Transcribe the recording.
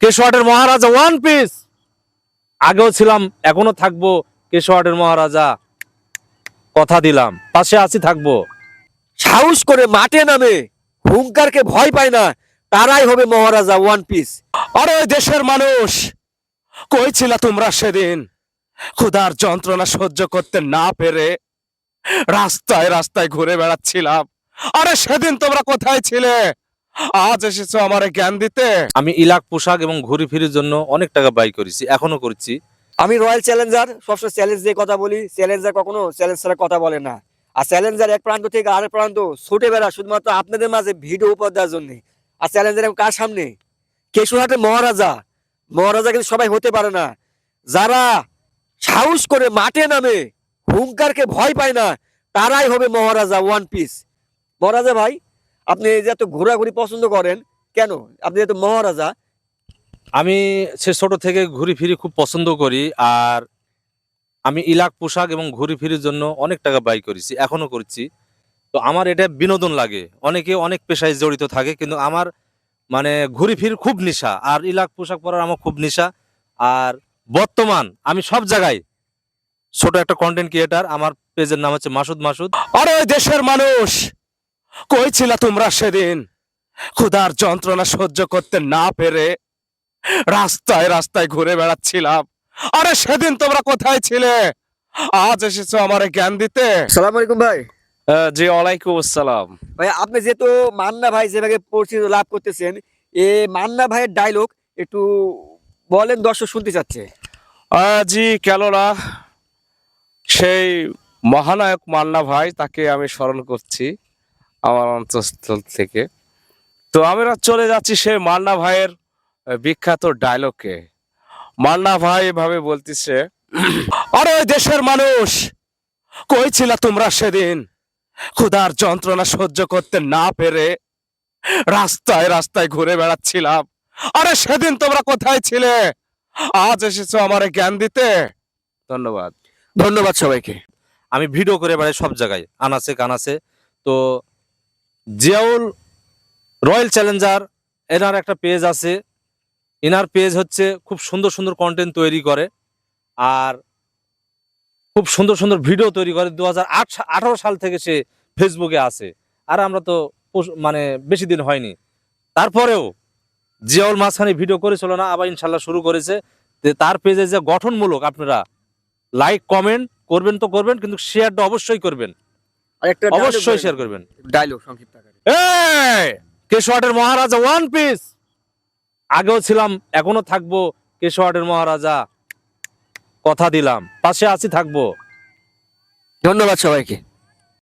কেশোয়াটের মহারাজা one piece. আগেও ছিলাম, এখনো থাকবো কেশোয়াটের মহারাজা, কথা দিলাম, পাশে আছি, থাকবো। সাহস করে মাঠে নামে হুঙ্কারকে ভয় পায় না, তারাই হবে মহারাজা ওয়ান পিস। আরে দেশের মানুষ, কই ছিলা তোমরা সেদিন? ক্ষুধার যন্ত্রণা সহ্য করতে না পেরে রাস্তায় রাস্তায় ঘুরে বেড়াচ্ছিলাম। আরে সেদিন তোমরা কোথায় ছিলে? আজ এসেছো আমারে জ্ঞান দিতে। আমি ইলাক পোশাক এবং ঘুরি ফিরির জন্য অনেক টাকা ব্যয় করেছি, এখনো করছি। আমি রয়্যাল চ্যালেঞ্জার, সবসময় চ্যালেঞ্জ দিয়ে কথা বলি। চ্যালেঞ্জার কখনো চ্যালেঞ্জ ছাড়া কথা বলে না। আর চ্যালেঞ্জার এক প্রান্ত থেকে আরেক প্রান্ত ছুটে বেড়া শুধুমাত্র আপনাদের মাঝে ভিডিও উপহার দেওয়ার জন্য। আর চ্যালেঞ্জার কার সামনে? কেশোরহাটের মহারাজা। মহারাজা কিন্তু সবাই হতে পারে না। যারা সাহস করে মাঠে নামে হুঙ্কারকে ভয় পায় না, তারাই হবে মহারাজা ওয়ান পিস। মহারাজা ভাই, আপনি এই যে এত ঘোরাঘুরি পছন্দ করেন কেন? আপনি যেহেতু মহারাজা। আমি সে ছোট থেকে ঘুরি ফিরি খুব পছন্দ করি। আর আমি ইলাক পোশাক এবং ঘুরি ফিরির জন্য অনেক টাকা ব্যয় করেছি, এখনো করছি। তো আমার এটা বিনোদন লাগে। অনেকে অনেক পেশায় জড়িত থাকে, কিন্তু আমার মানে ঘুরি ফির খুব নেশা, আর ইলাক পোশাক পরার আমার খুব নেশা। আর বর্তমান আমি সব জায়গায় ছোট একটা কন্টেন্ট ক্রিয়েটার। আমার পেজের নাম হচ্ছে মাসুদ মাসুদ। আরে দেশের মানুষ, কই ছিলা তোমরা সেদিন? ক্ষুধার যন্ত্রণা সহ্য করতে না পেরে রাস্তায় রাস্তায় ঘুরে বেড়াচ্ছিলাম। আরে সেদিন তোমরা কোথায় ছিলে? আজ এসেছো আমারে জ্ঞান দিতে। সালাম আলাইকুম ভাই। জি ওয়ালাইকুম আসসালাম। ভাই আপনি যেহেতু মান্না ভাই যেভাবে পরিচিতি লাভ করতেছেন, এ মান্না ভাইয়ের ডায়লগ একটু বলেন, দর্শক শুনতে চাচ্ছে। জি কেননা সেই মহানায়ক মান্না ভাই, তাকে আমি স্মরণ করছি আমার অন্তঃস্থল থেকে। তো আমরা চলে যাচ্ছি সেই মান্না ভাইয়ের বিখ্যাত ডায়লগে। মান্না ভাই এভাবে বলতেছে, আরে দেশের মানুষ, কই ছিলা তোমরা সেদিন? ক্ষুধার যন্ত্রণা সহ্য করতে না পেরে রাস্তায় রাস্তায় ঘুরে বেড়াচ্ছিলাম। আরে সেদিন তোমরা কোথায় ছিলে? আজ এসেছো আমারে জ্ঞান দিতে। ধন্যবাদ। ধন্যবাদ সবাইকে। আমি ভিডিও করে বেড়াই সব জায়গায়, আনাচে কানাচে। তো জিয়াউল রয়্যাল চ্যালেঞ্জার, এনার একটা পেজ আছে। এনার পেজ হচ্ছে খুব সুন্দর সুন্দর কন্টেন্ট তৈরি করে, আর খুব সুন্দর সুন্দর ভিডিও তৈরি করে। 2018 সাল থেকে সে ফেসবুকে আছে। আর আমরা তো মানে বেশি দিন হয়নি, তারপরেও জিয়াউল মাঝখানে ভিডিও করেছিল না, আবার ইনশাল্লাহ শুরু করেছে। তার পেজে যে গঠনমূলক, আপনারা লাইক কমেন্ট করবেন তো করবেন, কিন্তু শেয়ারটা অবশ্যই করবেন, আরেকটা অবশ্যই শেয়ার করবেন। ডায়লগ সংক্ষিপ্ত আকারে। এই কেশোয়াটের মহারাজা ওয়ান পিস। আগেও ছিলাম, এখনো থাকবো কেশোয়াটের মহারাজা, কথা দিলাম, পাশে আছি, থাকবো। ধন্যবাদ সবাইকে।